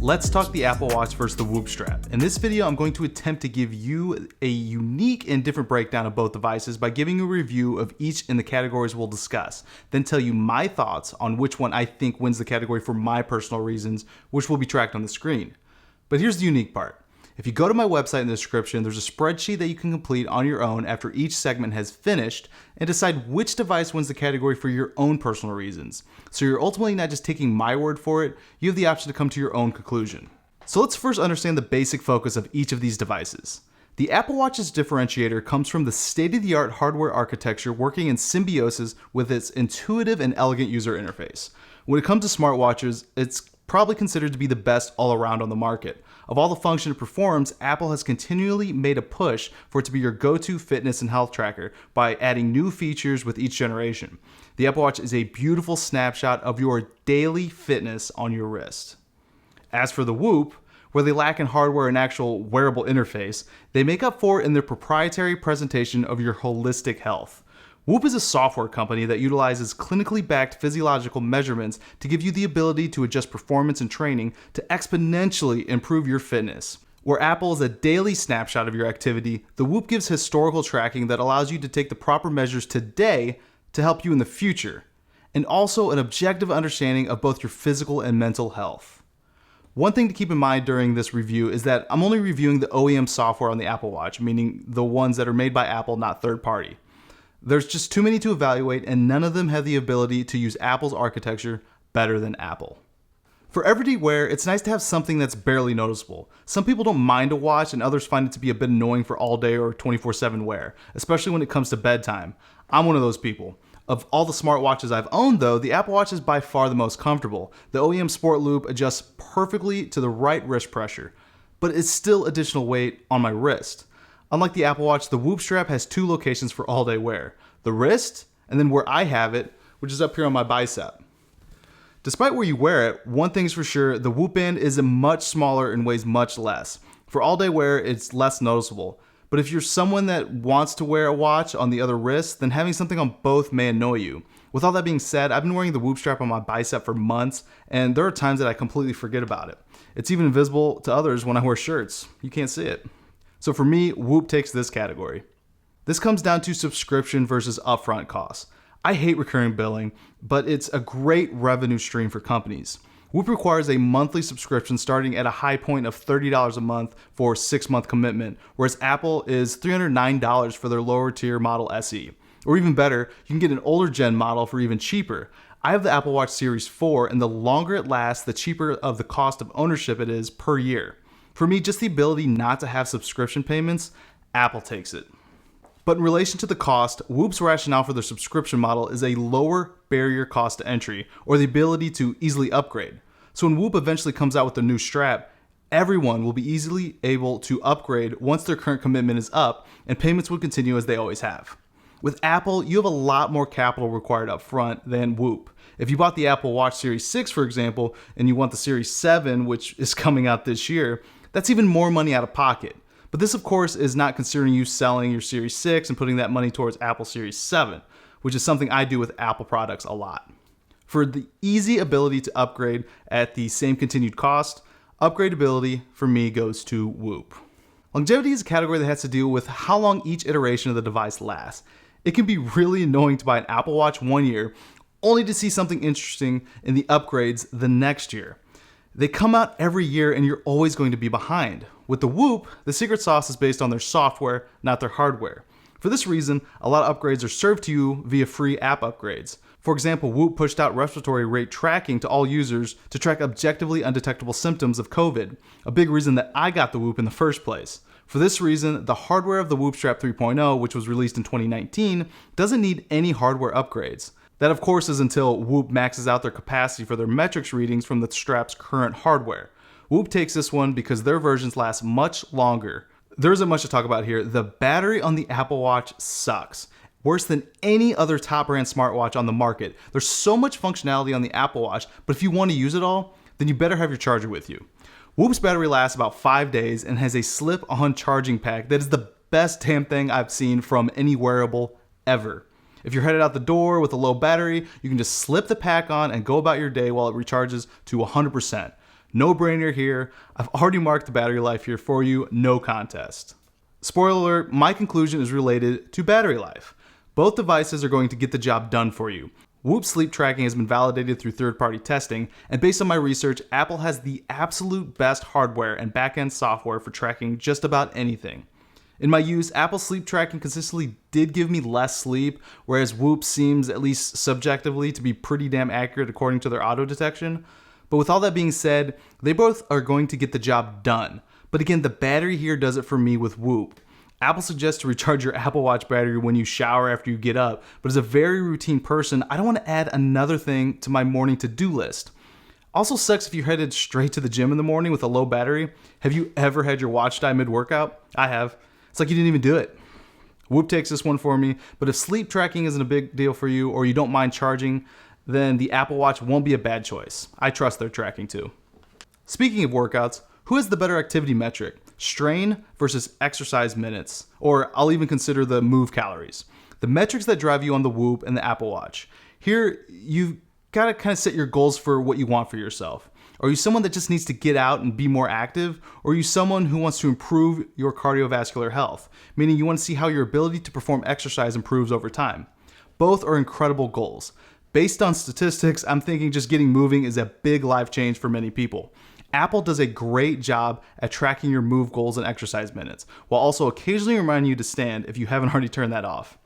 Let's talk the Apple Watch versus the Whoop strap. In this video, I'm going to attempt to give you a unique and different breakdown of both devices by giving you a review of each in the categories we'll discuss, then tell you my thoughts on which one I think wins the category for my personal reasons, which will be tracked on the screen. But here's the unique part. If you go to my website in the description, there's a spreadsheet that you can complete on your own after each segment has finished and decide which device wins the category for your own personal reasons. So you're ultimately not just taking my word for it, you have the option to come to your own conclusion. So let's first understand the basic focus of each of these devices. The Apple Watch's differentiator comes from the state-of-the-art hardware architecture working in symbiosis with its intuitive and elegant user interface. When it comes to smartwatches, it's probably considered to be the best all around on the market. Of all the function it performs, Apple has continually made a push for it to be your go-to fitness and health tracker by adding new features with each generation. The Apple Watch is a beautiful snapshot of your daily fitness on your wrist. As for the Whoop, where they lack in hardware and actual wearable interface, they make up for it in their proprietary presentation of your holistic health. Whoop is a software company that utilizes clinically backed physiological measurements to give you the ability to adjust performance and training to exponentially improve your fitness. Where Apple is a daily snapshot of your activity, the Whoop gives historical tracking that allows you to take the proper measures today to help you in the future, and also an objective understanding of both your physical and mental health. One thing to keep in mind during this review is that I'm only reviewing the OEM software on the Apple Watch, meaning the ones that are made by Apple, not third party. There's just too many to evaluate, and none of them have the ability to use Apple's architecture better than Apple. For everyday wear, it's nice to have something that's barely noticeable. Some people don't mind a watch, and others find it to be a bit annoying for all day or 24/7 wear, especially when it comes to bedtime. I'm one of those people. Of all the smartwatches I've owned though, the Apple Watch is by far the most comfortable. The OEM Sport Loop adjusts perfectly to the right wrist pressure, but it's still additional weight on my wrist. Unlike the Apple Watch, the Whoop strap has two locations for all-day wear. The wrist, and then where I have it, which is up here on my bicep. Despite where you wear it, one thing's for sure, the Whoop band is much smaller and weighs much less. For all-day wear, it's less noticeable. But if you're someone that wants to wear a watch on the other wrist, then having something on both may annoy you. With all that being said, I've been wearing the Whoop strap on my bicep for months, and there are times that I completely forget about it. It's even invisible to others when I wear shirts. You can't see it. So for me, Whoop takes this category. This comes down to subscription versus upfront costs. I hate recurring billing, but it's a great revenue stream for companies. Whoop requires a monthly subscription starting at a high point of $30 a month for a 6-month commitment, whereas Apple is $309 for their lower tier Model SE. Or even better, you can get an older gen model for even cheaper. I have the Apple Watch Series 4, and the longer it lasts, the cheaper of the cost of ownership it is per year. For me, just the ability not to have subscription payments, Apple takes it. But in relation to the cost, Whoop's rationale for their subscription model is a lower barrier cost to entry, or the ability to easily upgrade. So when Whoop eventually comes out with their new strap, everyone will be easily able to upgrade once their current commitment is up, and payments will continue as they always have. With Apple, you have a lot more capital required up front than Whoop. If you bought the Apple Watch Series 6, for example, and you want the Series 7, which is coming out this year, that's even more money out of pocket. But this, of course, is not considering you selling your Series 6 and putting that money towards Apple Series 7, which is something I do with Apple products a lot. For the easy ability to upgrade at the same continued cost, upgradability for me goes to Whoop. Longevity is a category that has to do with how long each iteration of the device lasts. It can be really annoying to buy an Apple Watch one year, only to see something interesting in the upgrades the next year. They come out every year and you're always going to be behind. With the Whoop, the secret sauce is based on their software, not their hardware. For this reason, a lot of upgrades are served to you via free app upgrades. For example, Whoop pushed out respiratory rate tracking to all users to track objectively undetectable symptoms of COVID, a big reason that I got the Whoop in the first place. For this reason, the hardware of the Whoop Strap 3.0, which was released in 2019, doesn't need any hardware upgrades. That, of course, is until Whoop maxes out their capacity for their metrics readings from the strap's current hardware. Whoop takes this one because their versions last much longer. There isn't much to talk about here. The battery on the Apple Watch sucks. Worse than any other top brand smartwatch on the market. There's so much functionality on the Apple Watch, but if you want to use it all, then you better have your charger with you. Whoop's battery lasts about 5 days and has a slip-on charging pack that is the best damn thing I've seen from any wearable ever. If you're headed out the door with a low battery, you can just slip the pack on and go about your day while it recharges to 100%. No brainer here. I've already marked the battery life here for you, no contest. Spoiler alert, my conclusion is related to battery life. Both devices are going to get the job done for you. Whoop sleep tracking has been validated through third-party testing, and based on my research, Apple has the absolute best hardware and back-end software for tracking just about anything. In my use, Apple sleep tracking consistently did give me less sleep, whereas Whoop seems, at least subjectively, to be pretty damn accurate according to their auto detection. But with all that being said, they both are going to get the job done. But again, the battery here does it for me with Whoop. Apple suggests to recharge your Apple Watch battery when you shower after you get up, but as a very routine person, I don't want to add another thing to my morning to-do list. Also sucks if you're headed straight to the gym in the morning with a low battery. Have you ever had your watch die mid-workout? I have. It's like you didn't even do it. Whoop takes this one for me, but if sleep tracking isn't a big deal for you or you don't mind charging, then the Apple Watch won't be a bad choice. I trust their tracking too. Speaking of workouts, who has the better activity metric? Strain versus exercise minutes, or I'll even consider the move calories. The metrics that drive you on the Whoop and the Apple Watch. Here, you've got to kind of set your goals for what you want for yourself. Are you someone that just needs to get out and be more active? Or are you someone who wants to improve your cardiovascular health? Meaning you want to see how your ability to perform exercise improves over time. Both are incredible goals. Based on statistics, I'm thinking just getting moving is a big life change for many people. Apple does a great job at tracking your move goals and exercise minutes, while also occasionally reminding you to stand if you haven't already turned that off.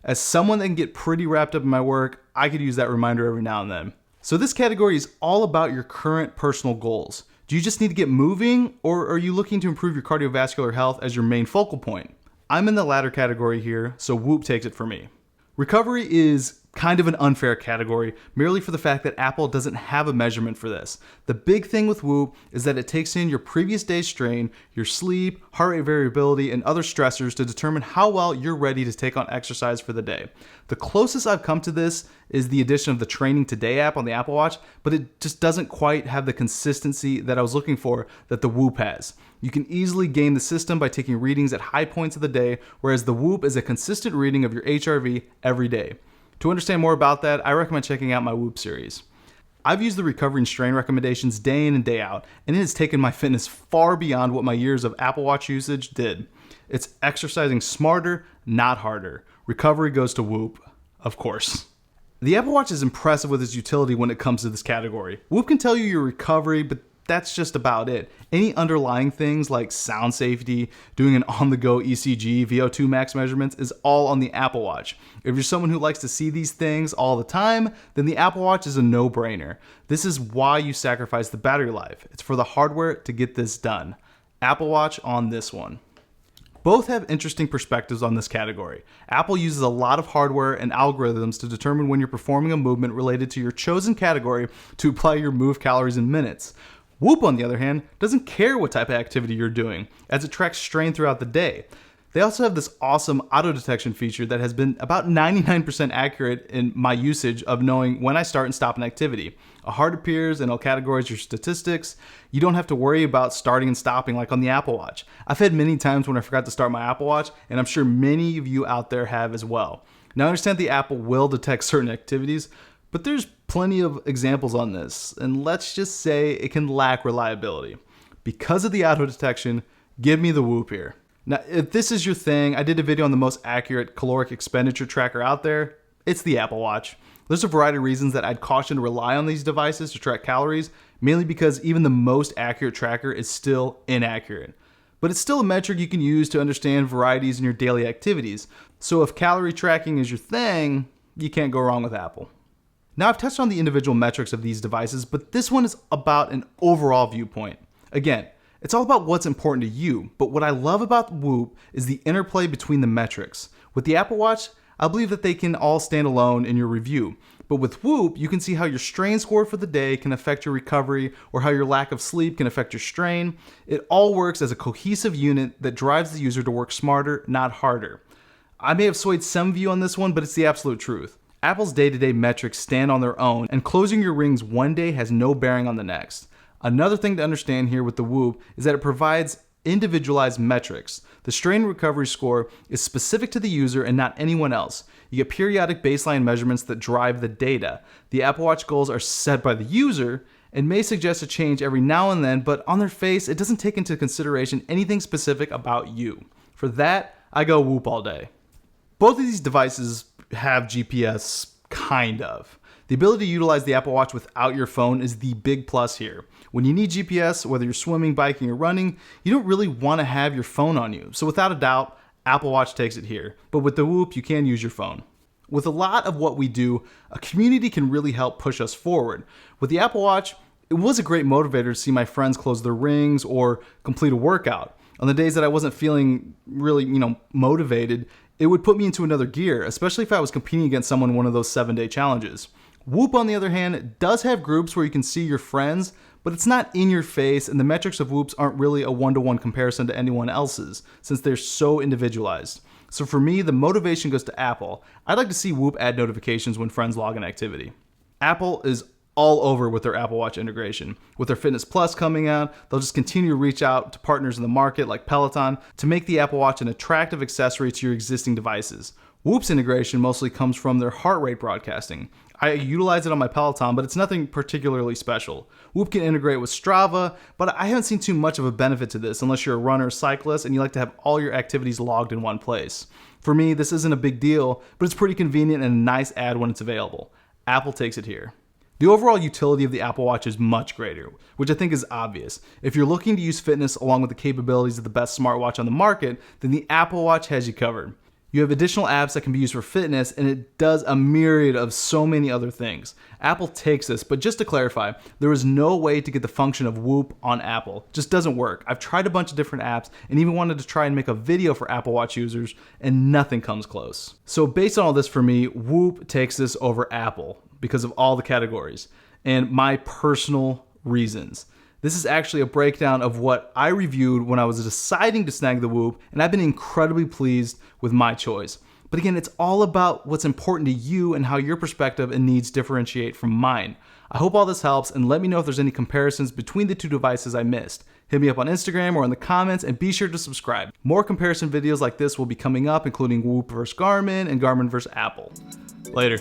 As someone that can get pretty wrapped up in my work, I could use that reminder every now and then. So this category is all about your current personal goals. Do you just need to get moving, or are you looking to improve your cardiovascular health as your main focal point? I'm in the latter category here, so Whoop takes it for me. Recovery is kind of an unfair category, merely for the fact that Apple doesn't have a measurement for this. The big thing with Whoop is that it takes in your previous day's strain, your sleep, heart rate variability, and other stressors to determine how well you're ready to take on exercise for the day. The closest I've come to this is the addition of the Training Today app on the Apple Watch, but it just doesn't quite have the consistency that I was looking for that the Whoop has. You can easily game the system by taking readings at high points of the day, whereas the Whoop is a consistent reading of your HRV every day. To understand more about that, I recommend checking out my Whoop series. I've used the recovery and strain recommendations day in and day out, and it has taken my fitness far beyond what my years of Apple Watch usage did. It's exercising smarter, not harder. Recovery goes to Whoop, of course. The Apple Watch is impressive with its utility when it comes to this category. Whoop can tell you your recovery, but that's just about it. Any underlying things like sound safety, doing an on-the-go ECG, VO2 max measurements is all on the Apple Watch. If you're someone who likes to see these things all the time, then the Apple Watch is a no-brainer. This is why you sacrifice the battery life. It's for the hardware to get this done. Apple Watch on this one. Both have interesting perspectives on this category. Apple uses a lot of hardware and algorithms to determine when you're performing a movement related to your chosen category to apply your move calories in minutes. Whoop, on the other hand, doesn't care what type of activity you're doing, as it tracks strain throughout the day. They also have this awesome auto detection feature that has been about 99% accurate in my usage of knowing when I start and stop an activity. A heart appears and it'll categorize your statistics. You don't have to worry about starting and stopping like on the Apple Watch. I've had many times when I forgot to start my Apple Watch, and I'm sure many of you out there have as well. Now I understand the Apple will detect certain activities, but there's plenty of examples on this, and let's just say it can lack reliability. Because of the auto detection, give me the Whoop here. Now, if this is your thing, I did a video on the most accurate caloric expenditure tracker out there. It's the Apple Watch. There's a variety of reasons that I'd caution to rely on these devices to track calories, mainly because even the most accurate tracker is still inaccurate. But it's still a metric you can use to understand varieties in your daily activities. So if calorie tracking is your thing, you can't go wrong with Apple. Now, I've touched on the individual metrics of these devices, but this one is about an overall viewpoint. Again, it's all about what's important to you, but what I love about Whoop is the interplay between the metrics. With the Apple Watch, I believe that they can all stand alone in your review. But with Whoop, you can see how your strain score for the day can affect your recovery, or how your lack of sleep can affect your strain. It all works as a cohesive unit that drives the user to work smarter, not harder. I may have swayed some of you on this one, but it's the absolute truth. Apple's day-to-day metrics stand on their own, and closing your rings one day has no bearing on the next. Another thing to understand here with the Whoop is that it provides individualized metrics. The strain recovery score is specific to the user and not anyone else. You get periodic baseline measurements that drive the data. The Apple Watch goals are set by the user, and may suggest a change every now and then, but on their face, it doesn't take into consideration anything specific about you. For that, I go Whoop all day. Both of these devices have GPS, kind of. The ability to utilize the Apple Watch without your phone is the big plus here. When you need GPS, whether you're swimming, biking, or running, you don't really want to have your phone on you. So without a doubt, Apple Watch takes it here. But with the Whoop, you can use your phone. With a lot of what we do, a community can really help push us forward. With the Apple Watch, it was a great motivator to see my friends close their rings or complete a workout. On the days that I wasn't feeling really, motivated, it would put me into another gear, especially if I was competing against someone in one of those 7-day challenges. Whoop, on the other hand, does have groups where you can see your friends, but it's not in your face, and the metrics of Whoops aren't really a one-to-one comparison to anyone else's, since they're so individualized. So for me, the motivation goes to Apple. I'd like to see Whoop add notifications when friends log in activity. Apple is all over with their Apple Watch integration. With their Fitness Plus coming out, they'll just continue to reach out to partners in the market like Peloton to make the Apple Watch an attractive accessory to your existing devices. Whoop's integration mostly comes from their heart rate broadcasting. I utilize it on my Peloton, but it's nothing particularly special. Whoop can integrate with Strava, but I haven't seen too much of a benefit to this unless you're a runner or cyclist and you like to have all your activities logged in one place. For me, this isn't a big deal, but it's pretty convenient and a nice add when it's available. Apple takes it here. The overall utility of the Apple Watch is much greater, which I think is obvious. If you're looking to use fitness along with the capabilities of the best smartwatch on the market, then the Apple Watch has you covered. You have additional apps that can be used for fitness, and it does a myriad of so many other things. Apple takes this, but just to clarify, there is no way to get the function of Whoop on Apple. It just doesn't work. I've tried a bunch of different apps and even wanted to try and make a video for Apple Watch users, and nothing comes close. So based on all this, for me, Whoop takes this over Apple because of all the categories and my personal reasons. This is actually a breakdown of what I reviewed when I was deciding to snag the Whoop, and I've been incredibly pleased with my choice. But again, it's all about what's important to you and how your perspective and needs differentiate from mine. I hope all this helps, and let me know if there's any comparisons between the two devices I missed. Hit me up on Instagram or in the comments, and be sure to subscribe. More comparison videos like this will be coming up, including Whoop vs. Garmin and Garmin vs. Apple. Later.